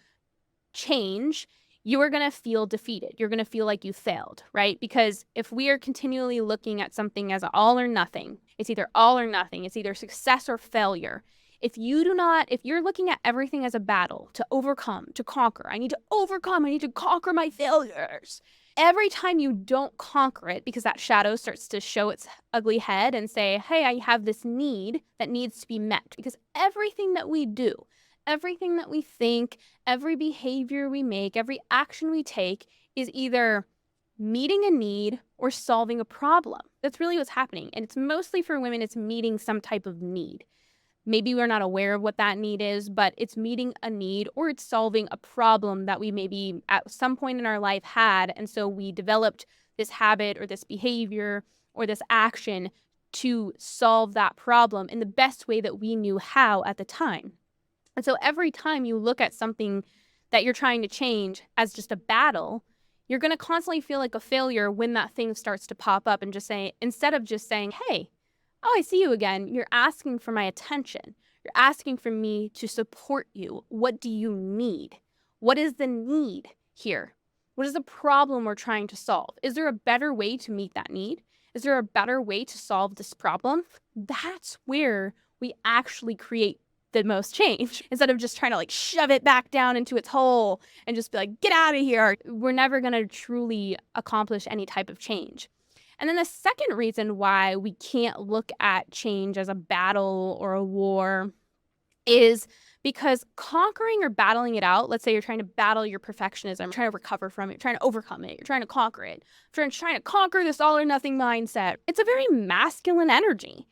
change, you are going to feel defeated. You're going to feel like you failed, right? Because if we are continually looking at something as all or nothing, it's either all or nothing, it's either success or failure. If you're looking at everything as a battle to overcome, to conquer, I need to conquer my failures. Every time you don't conquer it, because that shadow starts to show its ugly head and say, hey, I have this need that needs to be met. Because everything that we do, Everything that we think, every behavior we make, every action we take is either meeting a need or solving a problem. That's really what's happening. And it's mostly for women, it's meeting some type of need. Maybe we're not aware of what that need is, but it's meeting a need or it's solving a problem that we maybe at some point in our life had. And so we developed this habit or this behavior or this action to solve that problem in the best way that we knew how at the time. And so every time you look at something that you're trying to change as just a battle, you're going to constantly feel like a failure when that thing starts to pop up and just say, instead of just saying, hey, oh, I see you again, you're asking for my attention. You're asking for me to support you. What do you need? What is the need here? What is the problem we're trying to solve? Is there a better way to meet that need? Is there a better way to solve this problem? That's where we actually create the most change instead of just trying to like shove it back down into its hole and just be like, get out of here. We're never going to truly accomplish any type of change. And then the second reason why we can't look at change as a battle or a war is because conquering or battling it out, let's say you're trying to battle your perfectionism, trying to recover from it, trying to overcome it, you're trying to conquer it, trying to conquer this all or nothing mindset. It's a very masculine energy.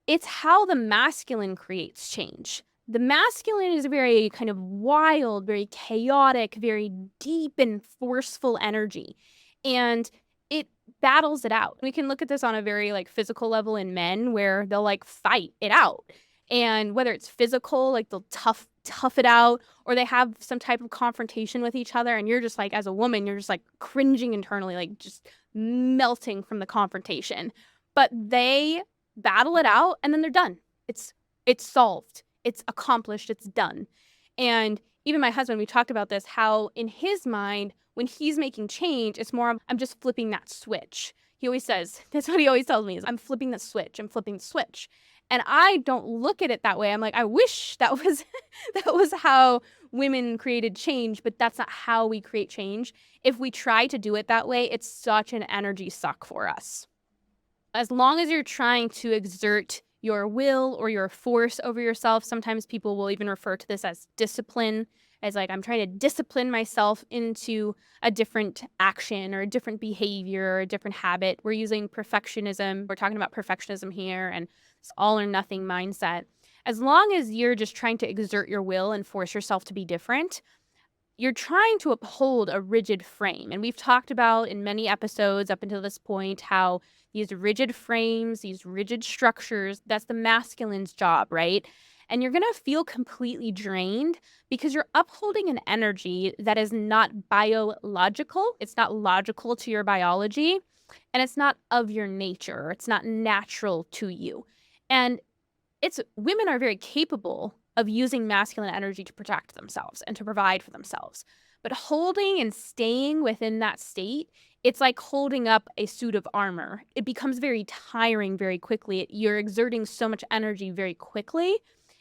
It's how the masculine creates change. The masculine is very kind of wild, very chaotic, very deep and forceful energy. And it battles it out. We can look at this on a very like physical level in men where they'll like fight it out. And whether it's physical, like they'll tough it out, or they have some type of confrontation with each other. And you're just like, as a woman, you're just like cringing internally, like just melting from the confrontation. But they battle it out and then they're done. It's solved. It's accomplished. It's done. And even my husband, we talked about this, how in his mind, when he's making change, it's more, I'm just flipping that switch. He always says, that's what he always tells me is, I'm flipping the switch. I'm flipping the switch. And I don't look at it that way. I'm like, I wish that was that was how women created change, but that's not how we create change. If we try to do it that way, it's such an energy suck for us. As long as you're trying to exert your will or your force over yourself, sometimes people will even refer to this as discipline, as like, I'm trying to discipline myself into a different action or a different behavior or a different habit. We're using perfectionism. We're talking about perfectionism here and this all or nothing mindset. As long as you're just trying to exert your will and force yourself to be different, you're trying to uphold a rigid frame. And we've talked about in many episodes up until this point how these rigid frames, these rigid structures, that's the masculine's job, right? And you're going to feel completely drained because you're upholding an energy that is not biological. It's not logical to your biology, and it's not of your nature. It's not natural to you. And women are very capable of using masculine energy to protect themselves and to provide for themselves. But holding and staying within that state, it's like holding up a suit of armor. It becomes very tiring very quickly. You're exerting so much energy very quickly,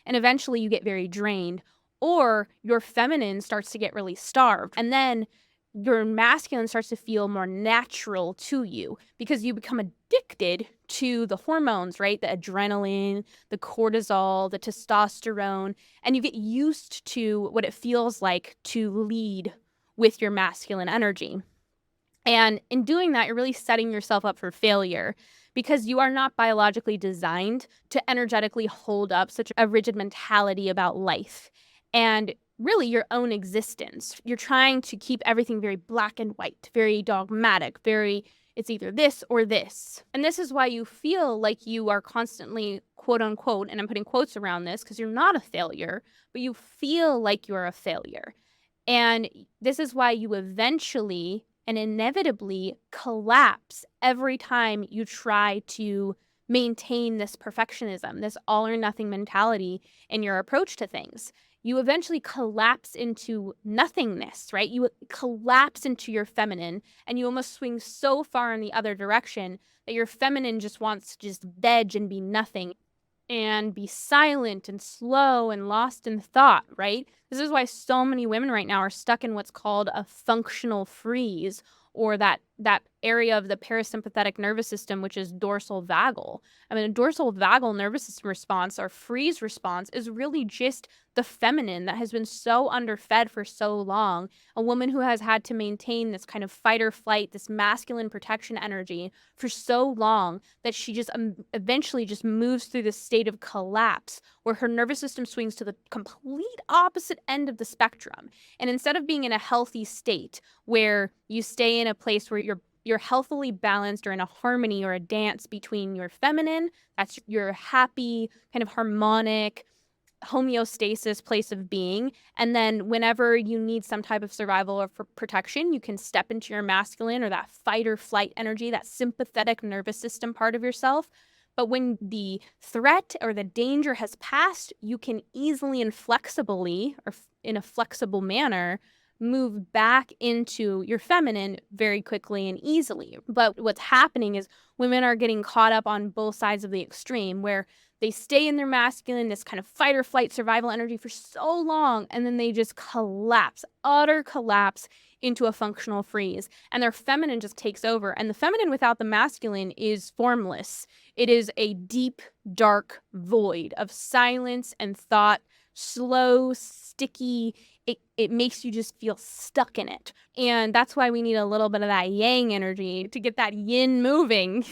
and eventually you get very drained, or your feminine starts to get really starved. And then your masculine starts to feel more natural to you because you become addicted to the hormones, right? The adrenaline, the cortisol, the testosterone, and you get used to what it feels like to lead with your masculine energy. And in doing that, you're really setting yourself up for failure because you are not biologically designed to energetically hold up such a rigid mentality about life and really your own existence. You're trying to keep everything very black and white, very dogmatic, it's either this or this. And this is why you feel like you are constantly, quote unquote, and I'm putting quotes around this because you're not a failure, but you feel like you're a failure. And this is why you eventually and inevitably collapse every time you try to maintain this perfectionism, this all or nothing mentality in your approach to things. You eventually collapse into nothingness, right? You collapse into your feminine and you almost swing so far in the other direction that your feminine just wants to just veg and be nothing and be silent and slow and lost in thought, right? This is why so many women right now are stuck in what's called a functional freeze, or that that area of the parasympathetic nervous system, which is dorsal vagal. I mean, a dorsal vagal nervous system response, or freeze response, is really just the feminine that has been so underfed for so long. A woman who has had to maintain this kind of fight or flight, this masculine protection energy for so long that she just eventually just moves through this state of collapse where her nervous system swings to the complete opposite end of the spectrum. And instead of being in a healthy state where you stay in a place where you're healthily balanced or in a harmony or a dance between your feminine, that's your happy, kind of harmonic, homeostasis place of being, and then whenever you need some type of survival or protection, you can step into your masculine or that fight or flight energy, that sympathetic nervous system part of yourself. But when the threat or the danger has passed, you can easily and flexibly, or in a flexible manner, move back into your feminine very quickly and easily. But what's happening is women are getting caught up on both sides of the extreme, where they stay in their masculine, this kind of fight or flight survival energy for so long, and then they just collapse, utter collapse into a functional freeze. And their feminine just takes over. And the feminine without the masculine is formless. It is a deep, dark void of silence and thought, slow, sticky. It makes you just feel stuck in it. And that's why we need a little bit of that yang energy to get that yin moving.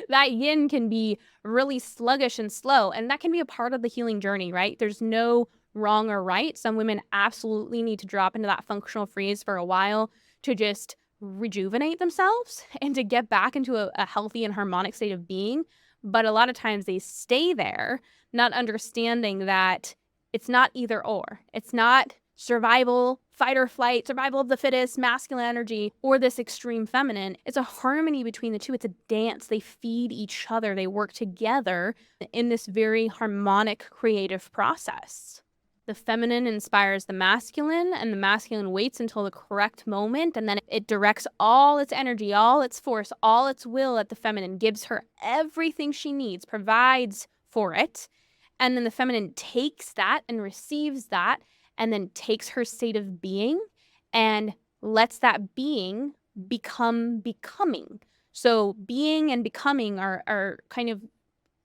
That yin can be really sluggish and slow, and that can be a part of the healing journey, right? There's no wrong or right. Some women absolutely need to drop into that functional freeze for a while to just rejuvenate themselves and to get back into a healthy and harmonic state of being. But a lot of times they stay there, not understanding that it's not either or. It's not survival, fight or flight, survival of the fittest, masculine energy, or this extreme feminine. It's a harmony between the two. It's a dance. They feed each other. They work together in this very harmonic creative process. The feminine inspires the masculine, and the masculine waits until the correct moment, and then it directs all its energy, all its force, all its will at the feminine, gives her everything she needs, provides for it. And then the feminine takes that and receives that, and then takes her state of being and lets that being become becoming. So being and becoming are kind of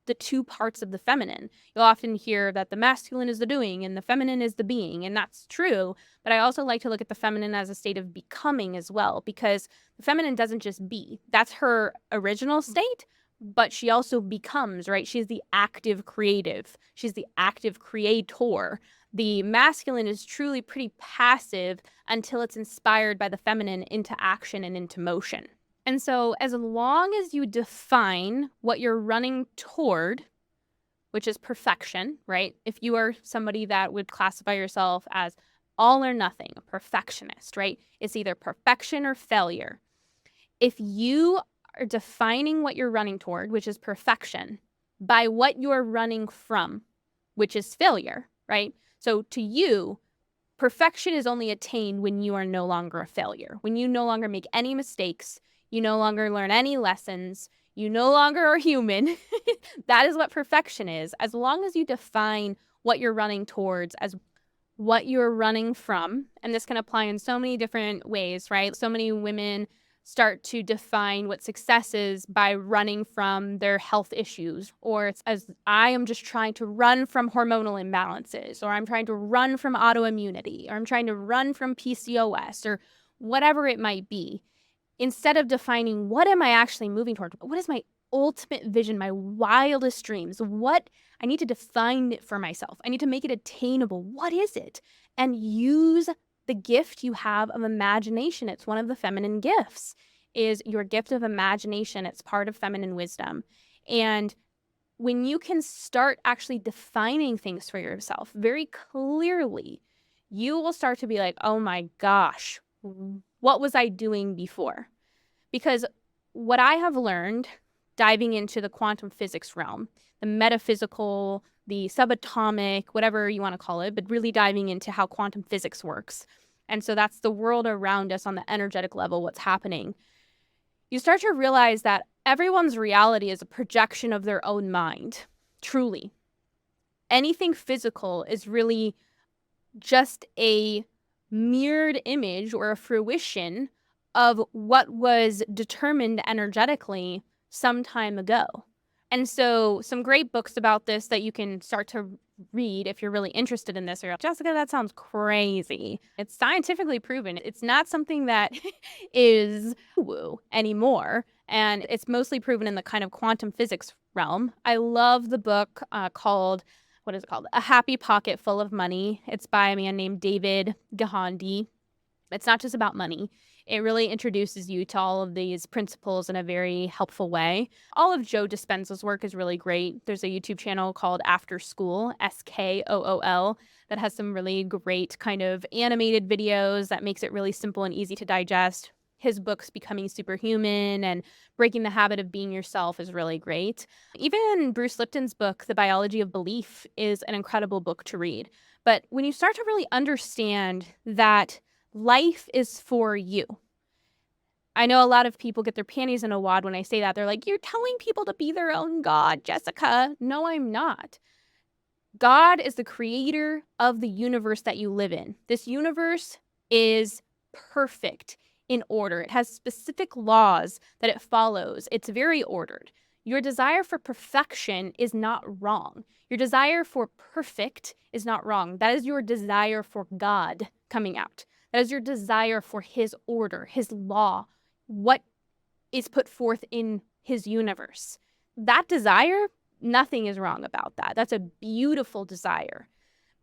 the two parts of the feminine. You'll often hear that the masculine is the doing and the feminine is the being, and that's true. But I also like to look at the feminine as a state of becoming as well, because the feminine doesn't just be. That's her original state, but she also becomes, right? She's the active creative. She's the active creator. The masculine is truly pretty passive until it's inspired by the feminine into action and into motion. And so as long as you define what you're running toward, which is perfection, right? If you are somebody that would classify yourself as all or nothing, a perfectionist, right? It's either perfection or failure. If you are defining what you're running toward, which is perfection, by what you're running from, which is failure, right? So to you, perfection is only attained when you are no longer a failure, when you no longer make any mistakes, you no longer learn any lessons, you no longer are human. That is what perfection is. As long as you define what you're running towards as what you're running from, and this can apply in so many different ways, right? So many women start to define what success is by running from their health issues, or it's as I am just trying to run from hormonal imbalances, or I'm trying to run from autoimmunity, or I'm trying to run from PCOS, or whatever it might be. Instead of defining what am I actually moving toward, what is my ultimate vision, my wildest dreams, what I need to define it for myself. I need to make it attainable. What is it? And use the gift you have of imagination. It's one of the feminine gifts, is your gift of imagination. It's part of feminine wisdom. And when you can start actually defining things for yourself very clearly, you will start to be like, oh my gosh, what was I doing before? Because what I have learned diving into the quantum physics realm, the metaphysical, the subatomic, whatever you want to call it, but really diving into how quantum physics works. And so that's the world around us on the energetic level, what's happening. You start to realize that everyone's reality is a projection of their own mind, truly. Anything physical is really just a mirrored image or a fruition of what was determined energetically some time ago. And so some great books about this that you can start to read if you're really interested in this are, Jessica, that sounds crazy. It's scientifically proven. It's not something that is woo anymore. And it's mostly proven in the kind of quantum physics realm. I love the book called, what is it called? A Happy Pocket Full of Money. It's by a man named David Gahandi. It's not just about money. It really introduces you to all of these principles in a very helpful way. All of Joe Dispenza's work is really great. There's a YouTube channel called After School, SKOOL, that has some really great kind of animated videos that makes it really simple and easy to digest. His books, Becoming Superhuman and Breaking the Habit of Being Yourself, is really great. Even Bruce Lipton's book, The Biology of Belief, is an incredible book to read. But when you start to really understand that life is for you. I know a lot of people get their panties in a wad when I say that. They're like, you're telling people to be their own God, Jessica. No, I'm not. God is the creator of the universe that you live in. This universe is perfect in order. It has specific laws that it follows. It's very ordered. Your desire for perfection is not wrong. Your desire for perfect is not wrong. That is your desire for God coming out. That is your desire for his order, his law, what is put forth in his universe. That desire, nothing is wrong about that. That's a beautiful desire.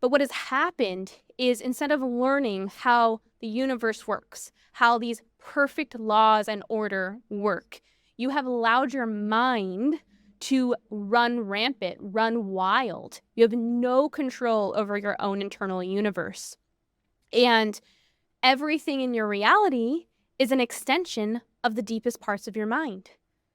But what has happened is instead of learning how the universe works, how these perfect laws and order work, you have allowed your mind to run rampant, run wild. You have no control over your own internal universe. And everything in your reality is an extension of the deepest parts of your mind.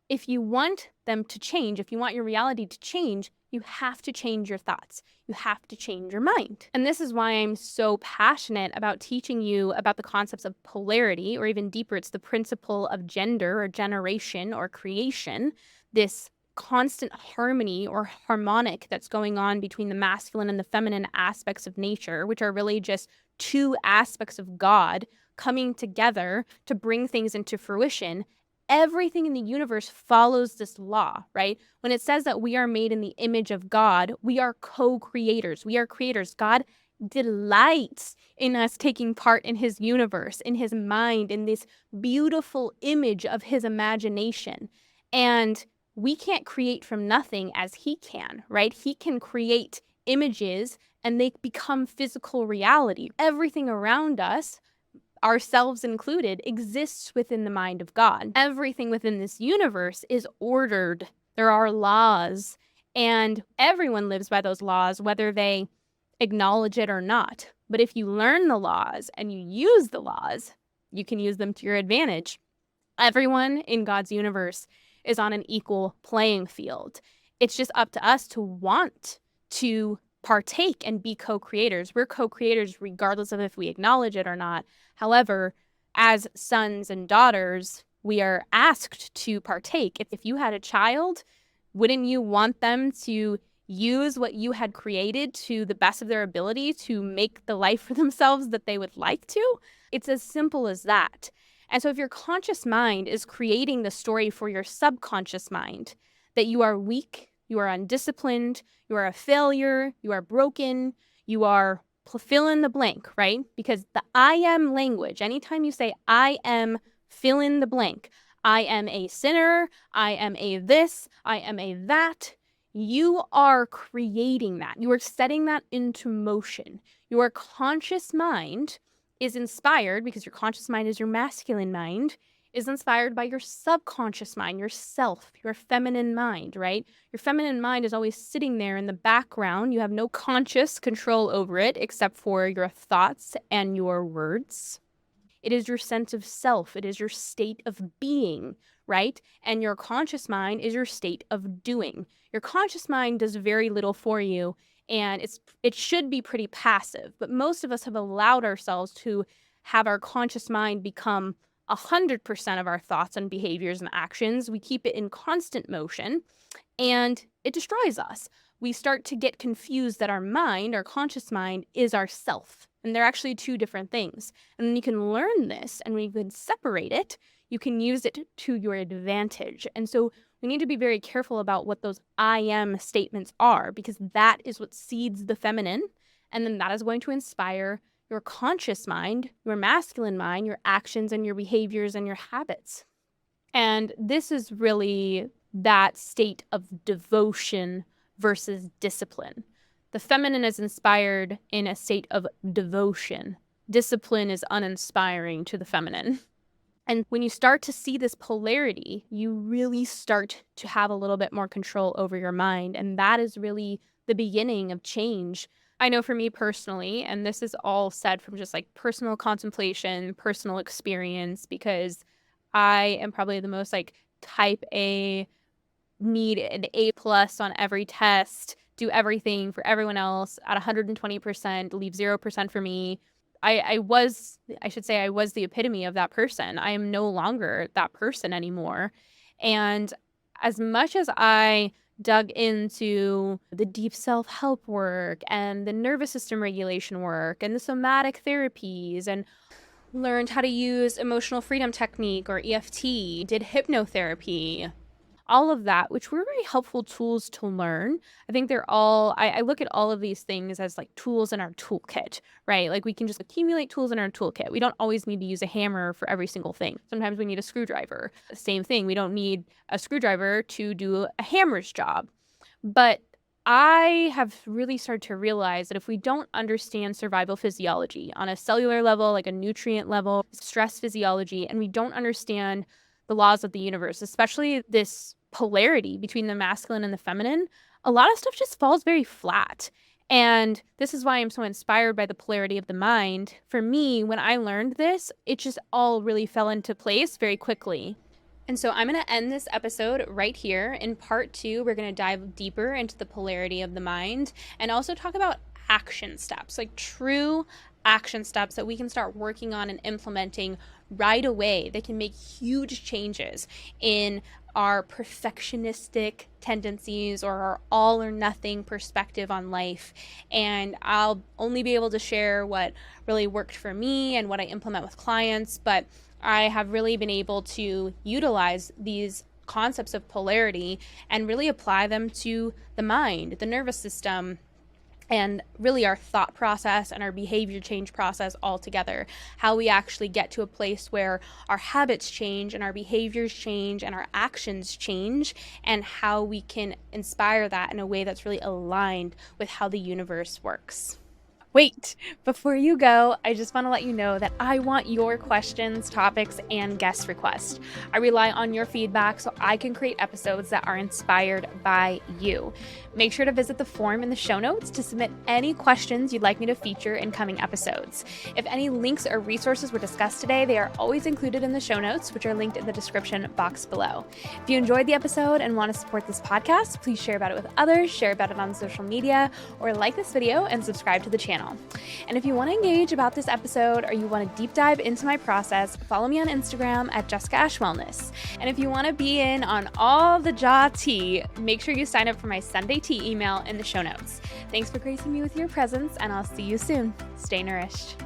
If you want them to change, if you want your reality to change, you have to change your thoughts. You have to change your mind. And this is why I'm so passionate about teaching you about the concepts of polarity, or even deeper, it's the principle of gender or generation or creation, this constant harmony or harmonic that's going on between the masculine and the feminine aspects of nature, which are really just two aspects of God coming together to bring things into fruition. Everything in the universe follows this law, right? When it says that we are made in the image of God, we are co-creators. We are creators. God delights in us taking part in his universe, in his mind, in this beautiful image of his imagination. And we can't create from nothing as he can, right? He can create images and they become physical reality. Everything around us, ourselves included, exists within the mind of God. Everything within this universe is ordered. There are laws, and everyone lives by those laws, whether they acknowledge it or not. But if you learn the laws and you use the laws, you can use them to your advantage. Everyone in God's universe is on an equal playing field. It's just up to us to want to partake and be co-creators. We're co-creators regardless of if we acknowledge it or not. However, as sons and daughters, we are asked to partake. If you had a child, wouldn't you want them to use what you had created to the best of their ability to make the life for themselves that they would like to? It's as simple as that. And so if your conscious mind is creating the story for your subconscious mind, that you are weak, you are undisciplined, you are a failure, you are broken, you are fill in the blank, right? Because the I am language, anytime you say I am, fill in the blank, I am a sinner, I am a this, I am a that, you are creating that. You are setting that into motion. Your conscious mind is inspired, because your conscious mind is your masculine mind, is inspired by your subconscious mind, your self, your feminine mind, right? Your feminine mind is always sitting there in the background. You have no conscious control over it except for your thoughts and your words. It is your sense of self. It is your state of being, right? And your conscious mind is your state of doing. Your conscious mind does very little for you, and it should be pretty passive. But most of us have allowed ourselves to have our conscious mind become 100% of our thoughts and behaviors and actions. We keep it in constant motion, and it destroys us. we start to get confused that our mind, our conscious mind, is our self. And they're actually two different things. And when you can learn this and when you can separate it, you can use it to your advantage. And so we need to be very careful about what those I am statements are, because that is what seeds the feminine. And then that is going to inspire your conscious mind, your masculine mind, your actions and your behaviors and your habits. And this is really that state of devotion versus discipline. The feminine is inspired in a state of devotion. Discipline is uninspiring to the feminine. And when you start to see this polarity, you really start to have a little bit more control over your mind. And that is really the beginning of change. I know for me personally, and this is all said from just like personal contemplation, personal experience, because I am probably the most like type A, need an A+ on every test, do everything for everyone else at 120%, leave 0% for me. I was the epitome of that person. I am no longer that person anymore. And as much as I dug into the deep self-help work and the nervous system regulation work and the somatic therapies and learned how to use emotional freedom technique or EFT, did hypnotherapy, all of that, which were very helpful tools to learn. I think they're all, I look at all of these things as like tools in our toolkit, right? Like we can just accumulate tools in our toolkit. We don't always need to use a hammer for every single thing. Sometimes we need a screwdriver. Same thing. We don't need a screwdriver to do a hammer's job. But I have really started to realize that if we don't understand survival physiology on a cellular level, like a nutrient level, stress physiology, and we don't understand the laws of the universe, especially this polarity between the masculine and the feminine, a lot of stuff just falls very flat. And this is why I'm so inspired by the polarity of the mind. For me, when I learned this, it just all really fell into place very quickly. And so I'm going to end this episode right here. In part 2, we're going to dive deeper into the polarity of the mind and also talk about action steps, like true action steps that we can start working on and implementing right away that can make huge changes in our perfectionistic tendencies or our all or nothing perspective on life. And I'll only be able to share what really worked for me and what I implement with clients, but I have really been able to utilize these concepts of polarity and really apply them to the mind, the nervous system, and really our thought process and our behavior change process all together. How we actually get to a place where our habits change and our behaviors change and our actions change, and how we can inspire that in a way that's really aligned with how the universe works. Wait, before you go, I just want to let you know that I want your questions, topics, and guest requests. I rely on your feedback so I can create episodes that are inspired by you. Make sure to visit the form in the show notes to submit any questions you'd like me to feature in coming episodes. If any links or resources were discussed today, they are always included in the show notes, which are linked in the description box below. If you enjoyed the episode and want to support this podcast, please share about it with others, share about it on social media, or like this video and subscribe to the channel. And if you want to engage about this episode or you want to deep dive into my process, follow me on Instagram at Jessica Ash Wellness. And if you want to be in on all the jaw tea, make sure you sign up for my Sunday tea email in the show notes. Thanks for gracing me with your presence, and I'll see you soon. Stay nourished.